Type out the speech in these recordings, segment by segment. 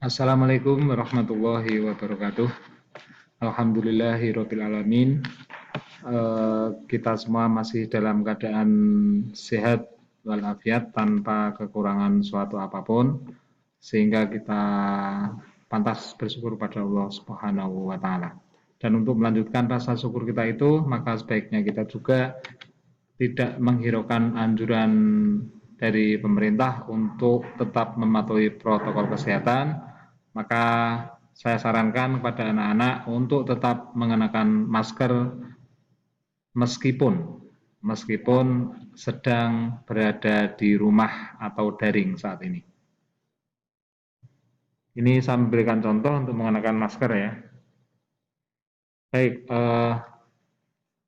Assalamualaikum warahmatullahi wabarakatuh. Alhamdulillahirabbil alamin. Kita semua masih dalam keadaan sehat walafiat tanpa kekurangan suatu apapun, sehingga kita pantas bersyukur pada Allah Subhanahu wa taala. Dan untuk melanjutkan rasa syukur kita itu, maka sebaiknya kita juga tidak menghiraukan anjuran dari pemerintah untuk tetap mematuhi protokol kesehatan. Maka saya sarankan kepada anak-anak untuk tetap mengenakan masker meskipun sedang berada di rumah atau daring saat ini. Ini saya memberikan contoh untuk mengenakan masker ya. Baik,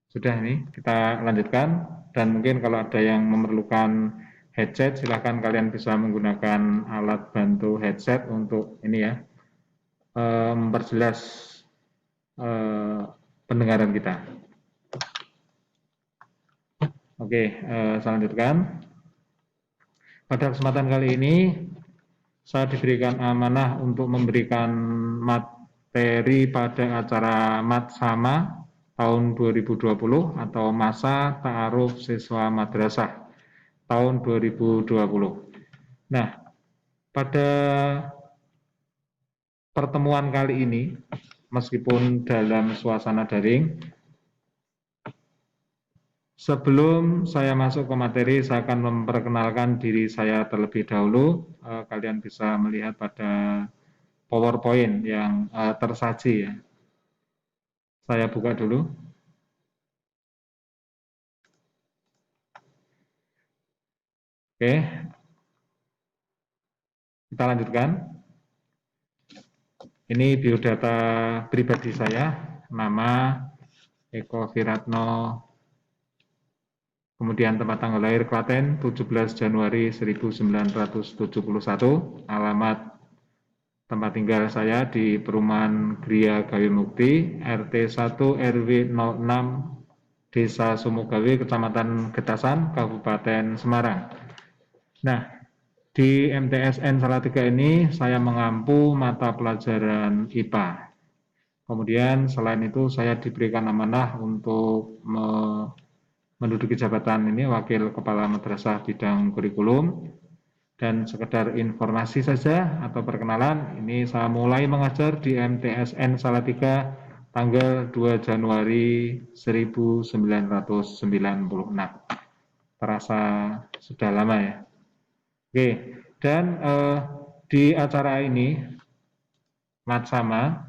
sudah ini kita lanjutkan, dan mungkin kalau ada yang memerlukan headset, silakan kalian bisa menggunakan alat bantu headset untuk ini ya, memperjelas pendengaran kita. Oke, saya lanjutkan. Pada kesempatan kali ini saya diberikan amanah untuk memberikan materi pada acara Matsama tahun 2020 atau masa ta'aruf siswa madrasah tahun 2020. Nah, pada pertemuan kali ini, meskipun dalam suasana daring, sebelum saya masuk ke materi, saya akan memperkenalkan diri saya terlebih dahulu. Kalian bisa melihat pada PowerPoint yang tersaji ya. Saya buka dulu. Oke, kita lanjutkan. Ini biodata pribadi saya, nama Eko Wiratno, kemudian tempat tanggal lahir Klaten 17 Januari 1971, alamat tempat tinggal saya di Perumahan Gria Gawi Mukti, RT 1 RW 06, Desa Sumogawe, Kecamatan Getasan, Kabupaten Semarang. Nah, di MTSN Salatiga ini saya mengampu mata pelajaran IPA. Kemudian selain itu saya diberikan amanah untuk menduduki jabatan ini Wakil Kepala Madrasah Bidang Kurikulum. Dan sekedar informasi saja atau perkenalan, ini saya mulai mengajar di MTSN Salatiga tanggal 2 Januari 1996. Terasa sudah lama ya. Oke, dan di acara ini Matsama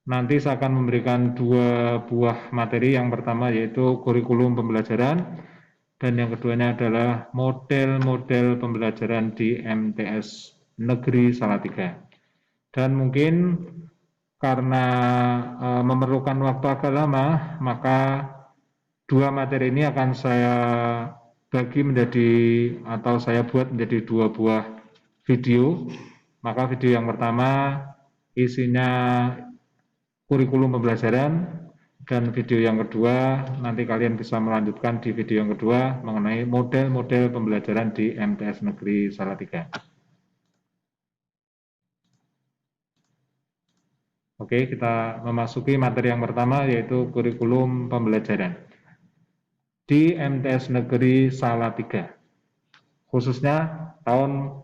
nanti saya akan memberikan dua buah materi. Yang pertama yaitu kurikulum pembelajaran, dan yang keduanya adalah model-model pembelajaran di MTS Negeri Salatiga. Dan mungkin karena memerlukan waktu agak lama, maka dua materi ini akan saya bagi menjadi, atau saya buat menjadi dua buah video. Maka video yang pertama isinya kurikulum pembelajaran, dan video yang kedua nanti kalian bisa melanjutkan di video yang kedua mengenai model-model pembelajaran di MTS Negeri Salatiga. Oke, kita memasuki materi yang pertama yaitu kurikulum pembelajaran di MTS Negeri Salatiga, khususnya tahun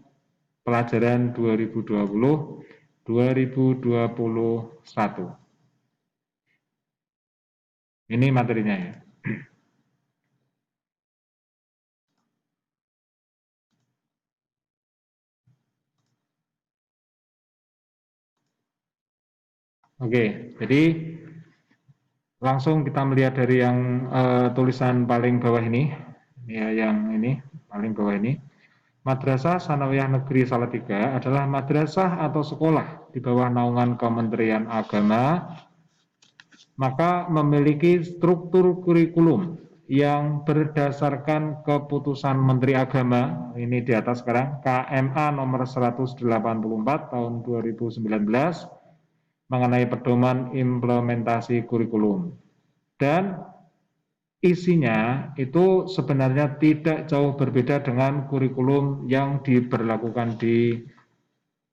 pelajaran 2020-2021. Ini materinya ya. Oke, jadi langsung kita melihat dari yang tulisan paling bawah ini, ya, yang ini paling bawah ini. Madrasah Sanawiyah Negeri Salatiga adalah madrasah atau sekolah di bawah naungan Kementerian Agama, maka memiliki struktur kurikulum yang berdasarkan keputusan Menteri Agama, ini di atas sekarang, KMA nomor 184 tahun 2019, mengenai pedoman implementasi kurikulum. Dan isinya itu sebenarnya tidak jauh berbeda dengan kurikulum yang diberlakukan di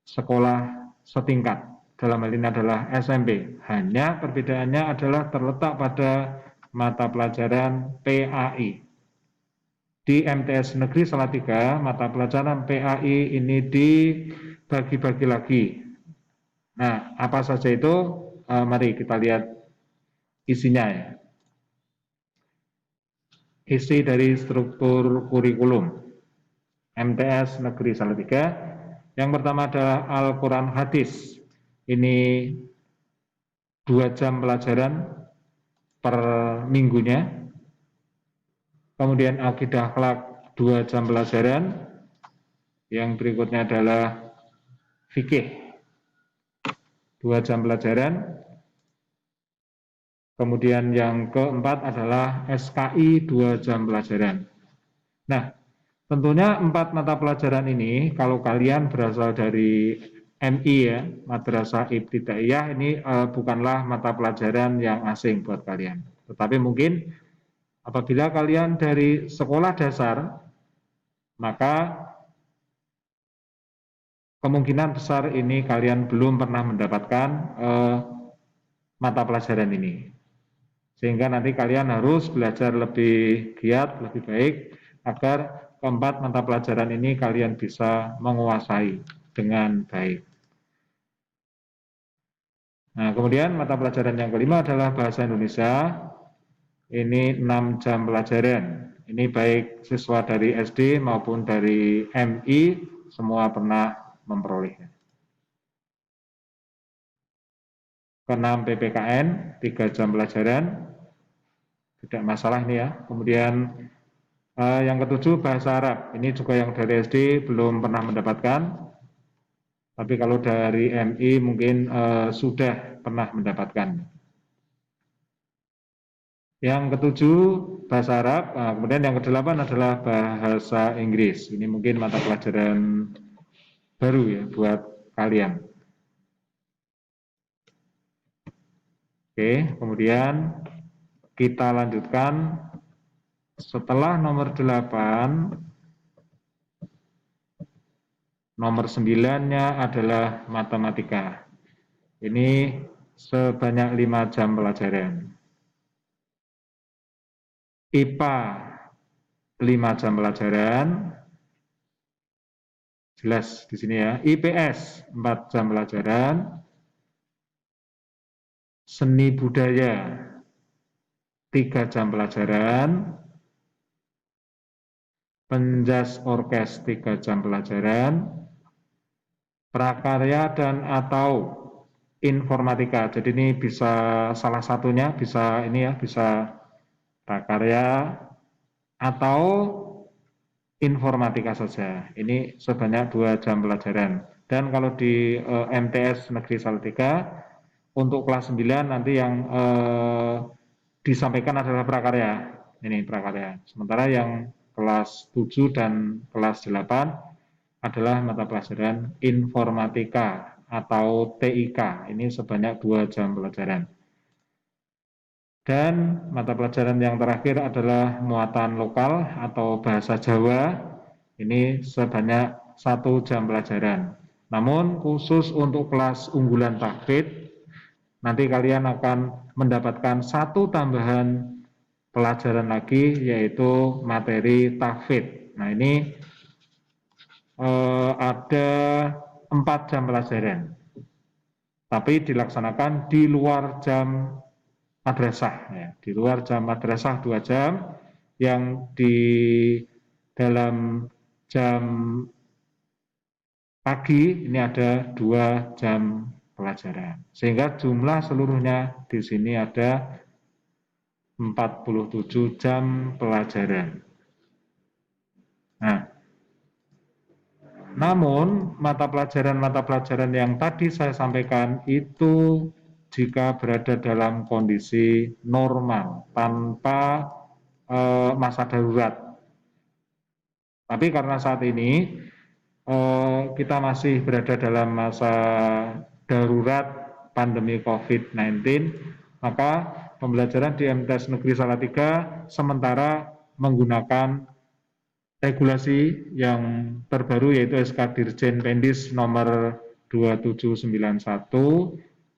sekolah setingkat. Dalam hal ini adalah SMP. Hanya perbedaannya adalah terletak pada mata pelajaran PAI. Di MTS Negeri Salatiga, mata pelajaran PAI ini dibagi-bagi lagi. Nah, apa saja itu? Mari kita lihat isinya ya. Isi dari struktur kurikulum MTS Negeri Salatiga. Yang pertama adalah Al-Quran Hadis. Ini 2 jam pelajaran per minggunya. Kemudian Akidah Akhlak 2 jam pelajaran. Yang berikutnya adalah Fikih 2 jam pelajaran. Kemudian yang keempat adalah SKI 2 jam pelajaran. Nah, tentunya 4 mata pelajaran ini kalau kalian berasal dari MI ya, Madrasah Ibtidaiyah, ini bukanlah mata pelajaran yang asing buat kalian. Tetapi mungkin apabila kalian dari sekolah dasar, maka kemungkinan besar ini kalian belum pernah mendapatkan mata pelajaran ini. Sehingga nanti kalian harus belajar lebih giat, lebih baik, agar keempat mata pelajaran ini kalian bisa menguasai dengan baik. Nah, kemudian mata pelajaran yang kelima adalah Bahasa Indonesia. Ini 6 jam pelajaran. Ini baik siswa dari SD maupun dari MI, semua pernah memperolehnya. Ke-6 PPKN, 3 jam pelajaran. Tidak masalah ini ya. Kemudian yang ke-7 Bahasa Arab. Ini juga yang dari SD belum pernah mendapatkan. Tapi kalau dari MI mungkin sudah pernah mendapatkan. Yang ke-7 Bahasa Arab, kemudian yang ke-8 adalah Bahasa Inggris. Ini mungkin mata pelajaran baru ya buat kalian. Oke, kemudian kita lanjutkan setelah nomor 8. Nomor 9-nya adalah matematika. Ini sebanyak 5 jam pelajaran. IPA 5 jam pelajaran. Jelas di sini ya. IPS 4 jam pelajaran. Seni budaya 3 jam pelajaran. Penjas orkes 3 jam pelajaran. Prakarya dan atau informatika. Jadi ini bisa salah satunya, bisa ini ya, bisa prakarya atau informatika saja. Ini sebanyak 2 jam pelajaran. Dan kalau di MTS Negeri Salatiga untuk kelas 9 nanti yang disampaikan adalah prakarya. Ini prakarya. Sementara yang kelas 7 dan kelas 8 adalah mata pelajaran informatika atau TIK. Ini sebanyak 2 jam pelajaran. Dan mata pelajaran yang terakhir adalah muatan lokal atau bahasa Jawa. Ini sebanyak 1 jam pelajaran. Namun khusus untuk kelas unggulan tahfidz, nanti kalian akan mendapatkan 1 tambahan pelajaran lagi, yaitu materi tahfidz. Nah, ini ada 4 jam pelajaran, tapi dilaksanakan di luar jam madrasah ya. Di luar jam madrasah 2 jam, yang di dalam jam pagi ini ada 2 jam pelajaran, sehingga jumlah seluruhnya di sini ada 47 jam pelajaran. Nah, namun mata pelajaran yang tadi saya sampaikan itu jika berada dalam kondisi normal tanpa masa darurat. Tapi karena saat ini kita masih berada dalam masa darurat pandemi COVID-19, maka pembelajaran di MTS Negeri Salatiga sementara menggunakan regulasi yang terbaru, yaitu SK Dirjen Pendis nomor 2791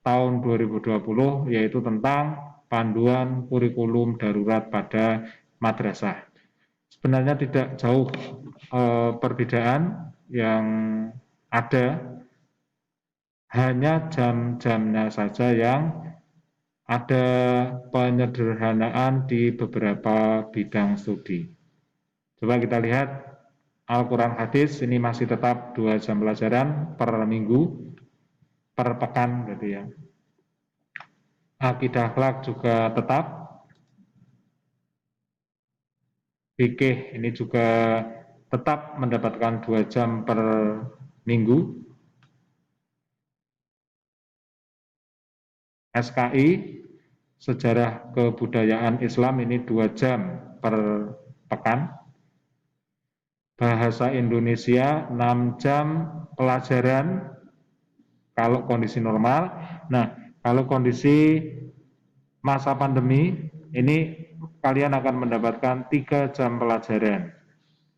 tahun 2020, yaitu tentang panduan kurikulum darurat pada madrasah. Sebenarnya tidak jauh perbedaan yang ada, hanya jam-jamnya saja yang ada penyederhanaan di beberapa bidang studi. Coba kita lihat Al-Quran Hadis, ini masih tetap 2 jam pelajaran per minggu, per pekan gitu ya. Akidah akhlak juga tetap. Fikih ini juga tetap mendapatkan 2 jam per minggu. SKI, Sejarah Kebudayaan Islam, ini 2 jam per pekan. Bahasa Indonesia 6 jam pelajaran kalau kondisi normal. Nah, kalau kondisi masa pandemi, ini kalian akan mendapatkan 3 jam pelajaran.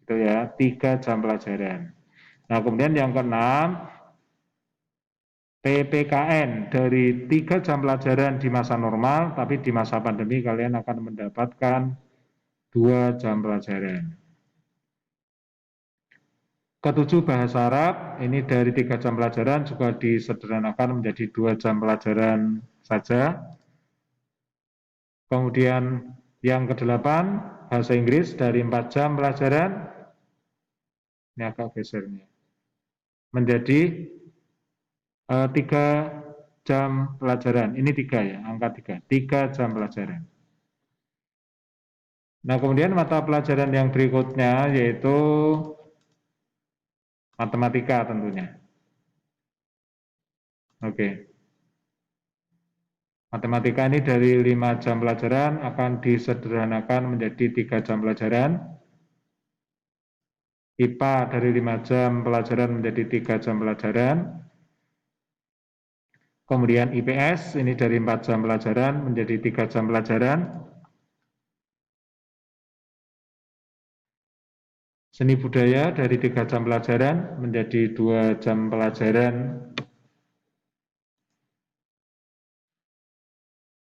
Itu ya, 3 jam pelajaran. Nah, kemudian yang keenam, PPKN dari 3 jam pelajaran di masa normal, tapi di masa pandemi kalian akan mendapatkan 2 jam pelajaran. Ketujuh, bahasa Arab, ini dari 3 jam pelajaran juga disederhanakan menjadi 2 jam pelajaran saja. Kemudian yang kedelapan, bahasa Inggris dari 4 jam pelajaran, ini agak gesernya, menjadi 3 jam pelajaran. Ini 3 ya, angka 3, 3 jam pelajaran. Nah, kemudian mata pelajaran yang berikutnya yaitu matematika tentunya. Oke. Matematika ini dari 5 jam pelajaran akan disederhanakan menjadi 3 jam pelajaran. IPA dari 5 jam pelajaran menjadi 3 jam pelajaran. Kemudian IPS ini dari 4 jam pelajaran menjadi 3 jam pelajaran. Seni budaya dari 3 jam pelajaran menjadi 2 jam pelajaran.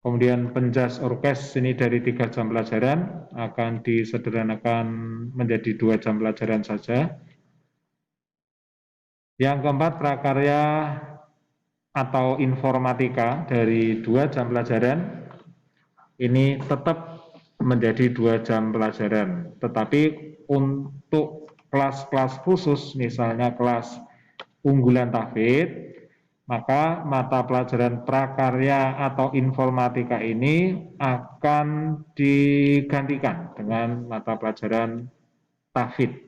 Kemudian penjas orkes ini dari 3 jam pelajaran akan disederhanakan menjadi 2 jam pelajaran saja. Yang keempat, prakarya atau informatika dari 2 jam pelajaran ini tetap menjadi 2 jam pelajaran. Tetapi untuk kelas-kelas khusus, misalnya kelas unggulan tahfidz, maka mata pelajaran prakarya atau informatika ini akan digantikan dengan mata pelajaran tahfidz.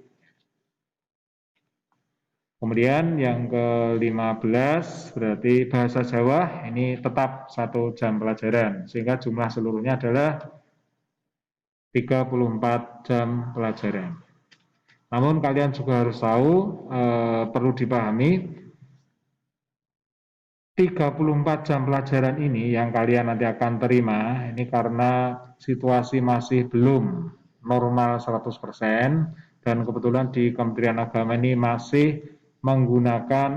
Kemudian yang ke-15 berarti bahasa Jawa, ini tetap 1 jam pelajaran, sehingga jumlah seluruhnya adalah 34 jam pelajaran. Namun kalian juga harus tahu, perlu dipahami, 34 jam pelajaran ini yang kalian nanti akan terima, ini karena situasi masih belum normal 100%, dan kebetulan di Kementerian Agama ini masih menggunakan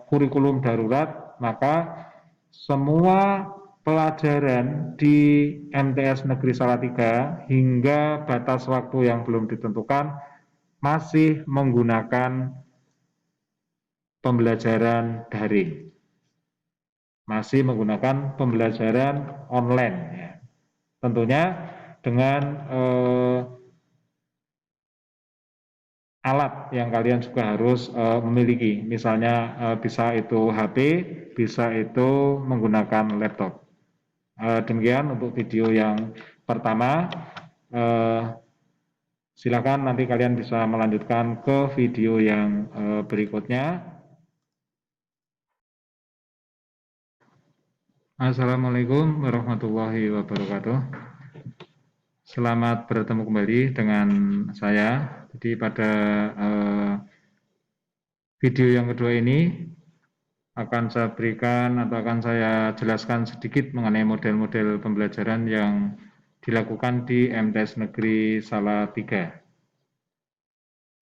kurikulum darurat, maka semua pelajaran di MTS Negeri Salatiga hingga batas waktu yang belum ditentukan masih menggunakan pembelajaran daring, masih menggunakan pembelajaran online ya. Tentunya dengan alat yang kalian juga harus memiliki, misalnya bisa itu HP, bisa itu menggunakan laptop. Demikian untuk video yang pertama. Silakan nanti kalian bisa melanjutkan ke video yang berikutnya. Assalamualaikum warahmatullahi wabarakatuh. Selamat bertemu kembali dengan saya. Jadi pada video yang kedua ini akan saya berikan atau akan saya jelaskan sedikit mengenai model-model pembelajaran yang dilakukan di MTS Negeri Salatiga.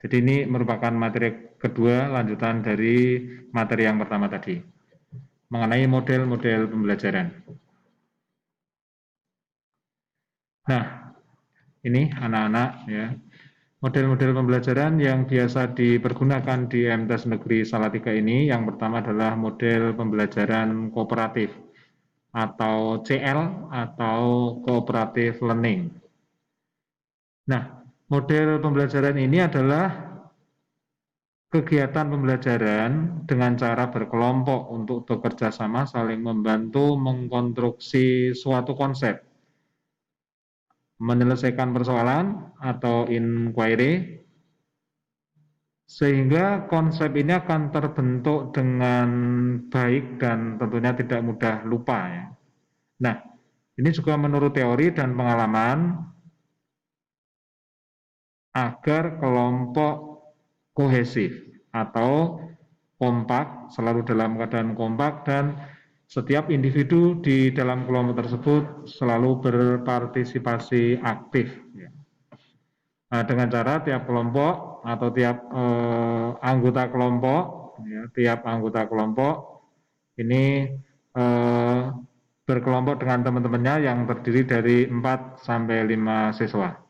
Jadi ini merupakan materi kedua lanjutan dari materi yang pertama tadi mengenai model-model pembelajaran. Nah, ini anak-anak ya, model-model pembelajaran yang biasa dipergunakan di MTes Negeri Salatiga ini, yang pertama adalah model pembelajaran kooperatif atau CL atau cooperative learning. Nah, model pembelajaran ini adalah kegiatan pembelajaran dengan cara berkelompok untuk bekerja sama, saling membantu mengkonstruksi suatu konsep, menyelesaikan persoalan atau inquiry, sehingga konsep ini akan terbentuk dengan baik dan tentunya tidak mudah lupa ya. Nah, ini juga menurut teori dan pengalaman agar kelompok kohesif atau kompak, selalu dalam keadaan kompak, dan setiap individu di dalam kelompok tersebut selalu berpartisipasi aktif. Nah, dengan cara tiap kelompok atau tiap anggota kelompok, ya, tiap anggota kelompok ini berkelompok dengan teman-temannya yang terdiri dari 4 sampai 5 siswa.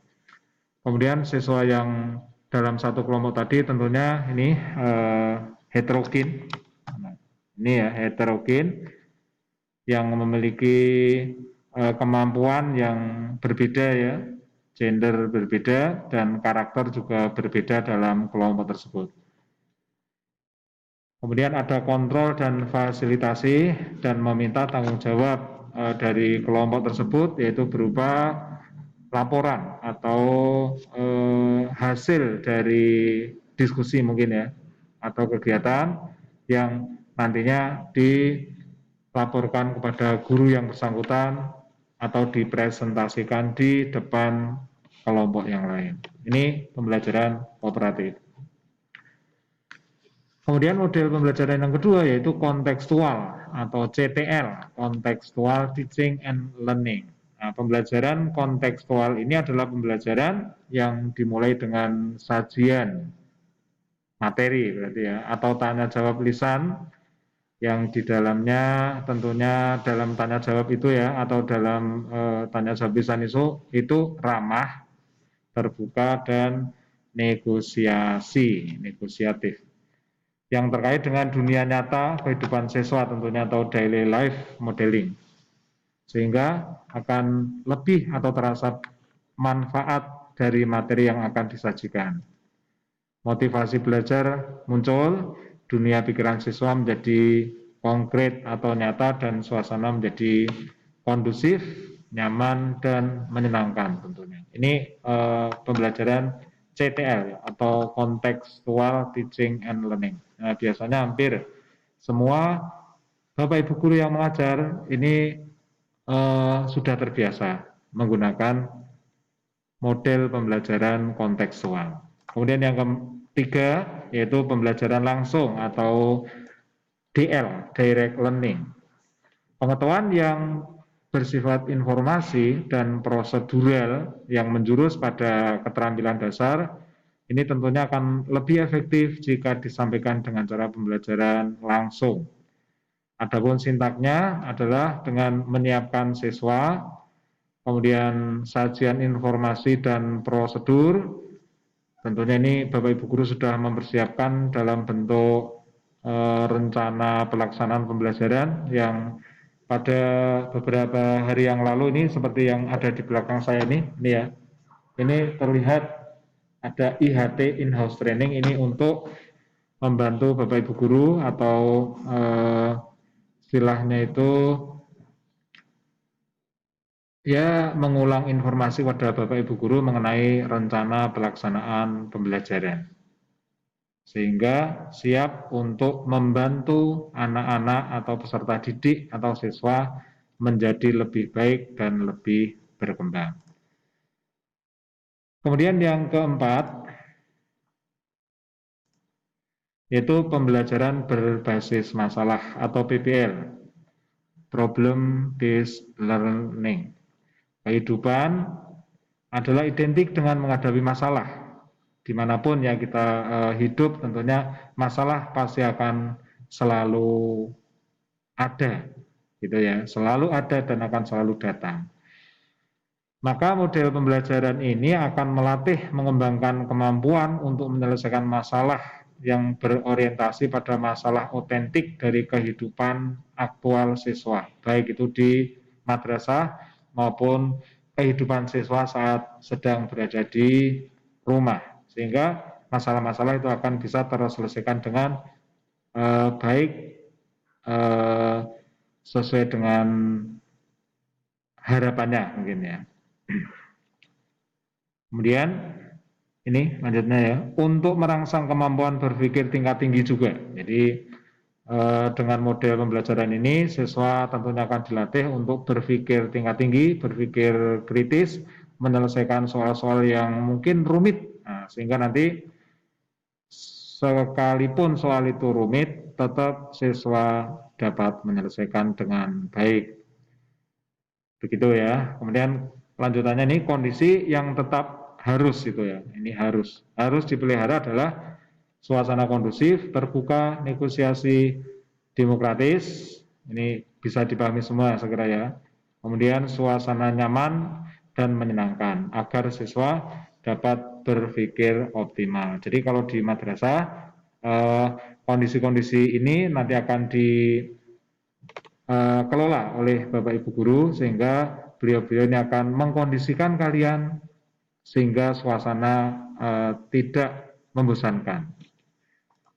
Kemudian siswa yang dalam satu kelompok tadi tentunya ini heterogen. Ini ya, heterogen yang memiliki kemampuan yang berbeda ya, gender berbeda dan karakter juga berbeda dalam kelompok tersebut. Kemudian ada kontrol dan fasilitasi dan meminta tanggung jawab dari kelompok tersebut, yaitu berupa laporan atau hasil dari diskusi mungkin ya, atau kegiatan yang nantinya dilaporkan kepada guru yang bersangkutan atau dipresentasikan di depan kelompok yang lain. Ini pembelajaran kooperatif. Kemudian model pembelajaran yang kedua yaitu kontekstual atau CTL, Contextual Teaching and Learning. Nah, pembelajaran kontekstual ini adalah pembelajaran yang dimulai dengan sajian materi berarti ya, atau tanya jawab lisan yang di dalamnya tentunya dalam tanya jawab itu ya, atau dalam tanya jawab lisan itu ramah, terbuka, dan negosiatif yang terkait dengan dunia nyata kehidupan siswa tentunya, atau daily life modeling, sehingga akan lebih atau terasa manfaat dari materi yang akan disajikan. Motivasi belajar muncul, dunia pikiran siswa menjadi konkret atau nyata, dan suasana menjadi kondusif, nyaman, dan menyenangkan tentunya. Ini pembelajaran CTL atau Contextual Teaching and Learning. Nah, biasanya hampir semua Bapak Ibu guru yang mengajar ini sudah terbiasa menggunakan model pembelajaran kontekstual. Kemudian yang ketiga yaitu pembelajaran langsung atau DL, Direct Learning. Pengetahuan yang bersifat informasi dan prosedural yang menjurus pada keterampilan dasar ini tentunya akan lebih efektif jika disampaikan dengan cara pembelajaran langsung. Adapun sintaknya adalah dengan menyiapkan siswa, kemudian sajian informasi dan prosedur. Tentunya ini Bapak Ibu guru sudah mempersiapkan dalam bentuk rencana pelaksanaan pembelajaran yang pada beberapa hari yang lalu ini seperti yang ada di belakang saya ini ya. Ini terlihat ada IHT in-house training, ini untuk membantu Bapak Ibu guru atau istilahnya itu ya mengulang informasi pada Bapak Ibu guru mengenai rencana pelaksanaan pembelajaran, sehingga siap untuk membantu anak-anak atau peserta didik atau siswa menjadi lebih baik dan lebih berkembang. Kemudian yang keempat yaitu pembelajaran berbasis masalah atau PBL, Problem Based Learning. Kehidupan adalah identik dengan menghadapi masalah. dimanapun ya kita hidup, tentunya masalah pasti akan selalu ada, gitu ya, selalu ada dan akan selalu datang. Maka model pembelajaran ini akan melatih mengembangkan kemampuan untuk menyelesaikan masalah yang berorientasi pada masalah otentik dari kehidupan aktual siswa, baik itu di madrasah maupun kehidupan siswa saat sedang berada di rumah, sehingga masalah-masalah itu akan bisa terselesaikan dengan baik sesuai dengan harapannya mungkin ya. Kemudian ini lanjutnya ya, untuk merangsang kemampuan berpikir tingkat tinggi juga. Jadi dengan model pembelajaran ini siswa tentunya akan dilatih untuk berpikir tingkat tinggi, berpikir kritis, menyelesaikan soal-soal yang mungkin rumit. Nah, sehingga nanti sekalipun soal itu rumit, tetap siswa dapat menyelesaikan dengan baik. Begitu ya. Kemudian lanjutannya ini kondisi yang tetap harus itu ya. Ini harus dipelihara adalah suasana kondusif, terbuka, negosiasi demokratis. Ini bisa dipahami semua saya kira ya. Kemudian suasana nyaman dan menyenangkan agar siswa dapat berpikir optimal. Jadi kalau di madrasah kondisi-kondisi ini nanti akan dikelola oleh Bapak Ibu Guru sehingga beliau-beliau ini akan mengkondisikan kalian sehingga suasana tidak membosankan.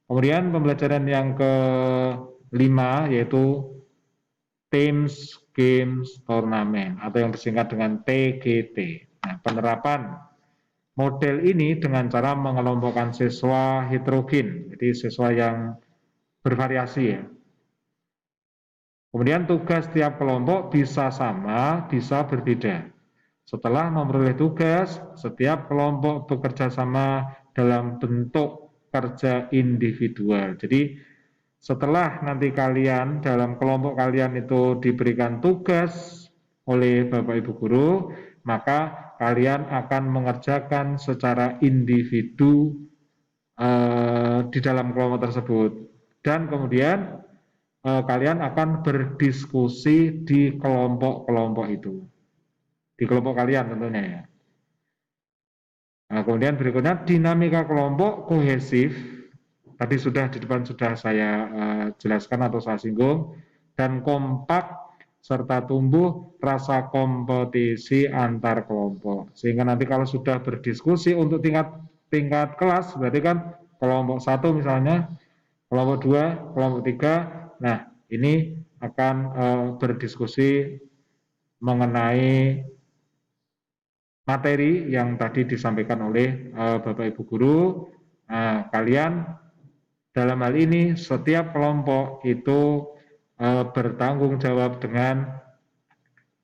Kemudian pembelajaran yang kelima yaitu Teams, Games, Turnamen atau yang disingkat dengan TGT. Nah, penerapan model ini dengan cara mengelompokkan siswa heterogen, jadi siswa yang bervariasi ya. Kemudian tugas tiap kelompok bisa sama, bisa berbeda. Setelah memperoleh tugas, setiap kelompok bekerja sama dalam bentuk kerja individual. Jadi setelah nanti kalian dalam kelompok kalian itu diberikan tugas oleh Bapak Ibu Guru, maka kalian akan mengerjakan secara individu di dalam kelompok tersebut. Dan kemudian kalian akan berdiskusi di kelompok-kelompok itu. Di kelompok kalian tentunya ya. Nah, kemudian berikutnya dinamika kelompok kohesif. Tadi sudah di depan sudah saya jelaskan atau saya singgung, dan kompak serta tumbuh rasa kompetisi antar kelompok. Sehingga nanti kalau sudah berdiskusi untuk tingkat kelas, berarti kan kelompok 1 misalnya, kelompok 2, kelompok 3, nah ini akan berdiskusi mengenai materi yang tadi disampaikan oleh Bapak Ibu Guru. Nah, kalian dalam hal ini setiap kelompok itu bertanggung jawab dengan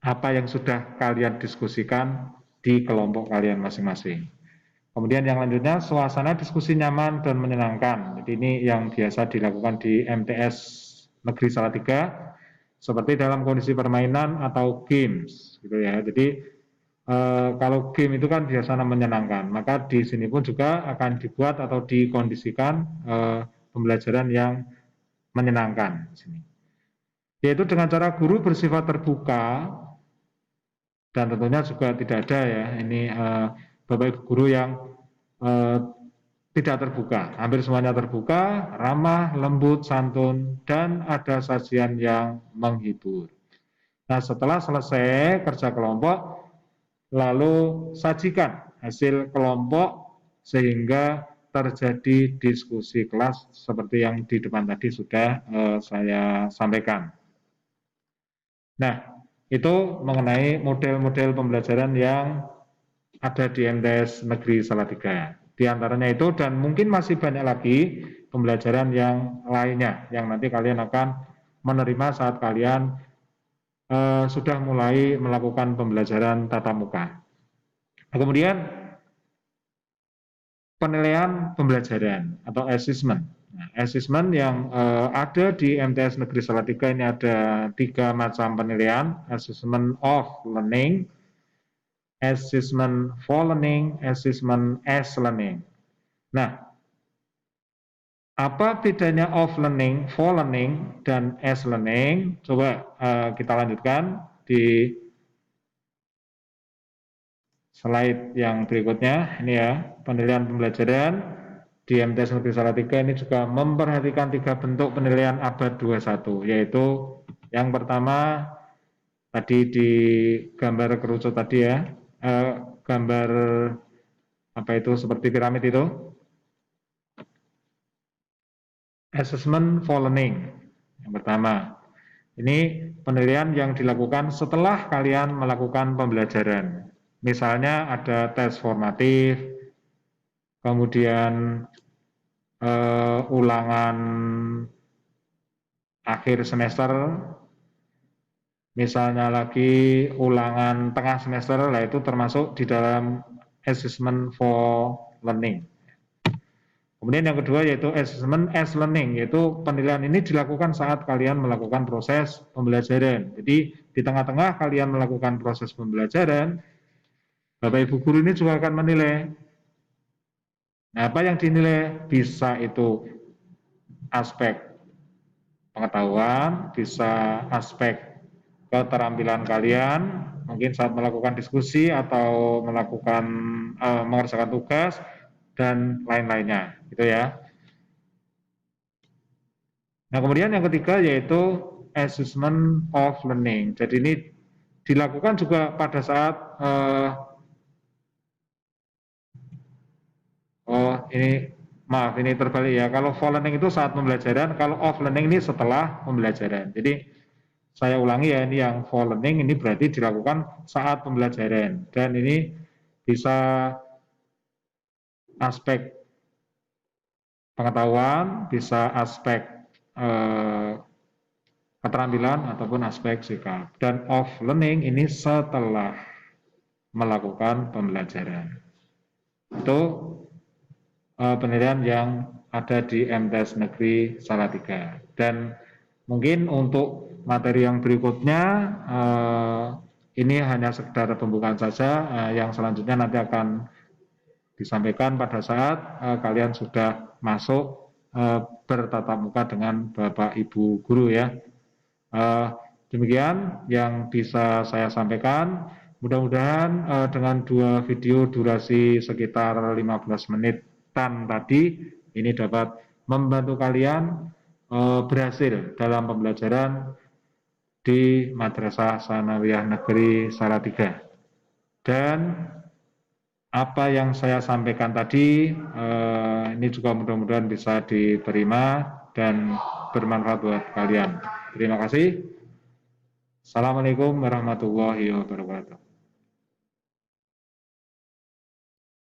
apa yang sudah kalian diskusikan di kelompok kalian masing-masing. Kemudian yang lanjutnya suasana diskusi nyaman dan menyenangkan. Jadi ini yang biasa dilakukan di MTS Negeri Salatiga seperti dalam kondisi permainan atau games gitu ya. Jadi kalau game itu kan biasanya menyenangkan, maka di sini pun juga akan dibuat atau dikondisikan pembelajaran yang menyenangkan. Yaitu dengan cara guru bersifat terbuka, dan tentunya juga tidak ada ya ini Bapak Ibu Guru yang tidak terbuka. Hampir semuanya terbuka, ramah, lembut, santun, dan ada sajian yang menghibur. Nah, setelah selesai kerja kelompok, lalu sajikan hasil kelompok sehingga terjadi diskusi kelas seperti yang di depan tadi sudah saya sampaikan. Nah, itu mengenai model-model pembelajaran yang ada di MTS Negeri Salatiga. Di antaranya itu dan mungkin masih banyak lagi pembelajaran yang lainnya yang nanti kalian akan menerima saat kalian sudah mulai melakukan pembelajaran tatap muka. Kemudian penilaian pembelajaran atau assessment. Nah, assessment yang ada di MTS Negeri Salatiga ini ada 3 macam penilaian: assessment of learning, assessment for learning, assessment as learning. Nah, apa bedanya off learning, for learning, dan as learning? Coba kita lanjutkan di slide yang berikutnya. Ini ya, penilaian pembelajaran di MTS Negeri Salatiga ini juga memperhatikan 3 bentuk penilaian abad 21, yaitu yang pertama tadi di gambar kerucut tadi ya, gambar apa itu seperti piramid itu, assessment for learning. Yang pertama, ini penilaian yang dilakukan setelah kalian melakukan pembelajaran. Misalnya ada tes formatif, kemudian ulangan akhir semester, misalnya lagi ulangan tengah semester, lah itu termasuk di dalam assessment for learning. Kemudian yang kedua yaitu assessment as learning, yaitu penilaian ini dilakukan saat kalian melakukan proses pembelajaran. Jadi di tengah-tengah kalian melakukan proses pembelajaran, Bapak Ibu guru ini juga akan menilai. Nah, apa yang dinilai? Bisa itu aspek pengetahuan, bisa aspek keterampilan kalian, mungkin saat melakukan diskusi atau melakukan mengerjakan tugas dan lain-lainnya, gitu ya. Nah, kemudian yang ketiga yaitu assessment of learning. Jadi ini dilakukan juga pada saat ini terbalik ya. Kalau for learning itu saat pembelajaran, kalau off learning ini setelah pembelajaran. Jadi saya ulangi ya, ini yang for learning ini berarti dilakukan saat pembelajaran. Dan ini bisa aspek pengetahuan, bisa aspek keterampilan ataupun aspek sikap. Dan off learning ini setelah melakukan pembelajaran. Itu penilaian yang ada di MTS Negeri Salatiga. Dan mungkin untuk materi yang berikutnya ini hanya sekedar pembukaan saja. Yang selanjutnya nanti akan disampaikan pada saat kalian sudah masuk bertatap muka dengan Bapak Ibu guru ya. Demikian yang bisa saya sampaikan. Mudah-mudahan dengan 2 video durasi sekitar 15 menitan tadi ini dapat membantu kalian berhasil dalam pembelajaran di Madrasah Tsanawiyah Negeri Salatiga. Dan apa yang saya sampaikan tadi ini juga mudah-mudahan bisa diterima dan bermanfaat buat kalian. Terima kasih. Assalamualaikum warahmatullahi wabarakatuh.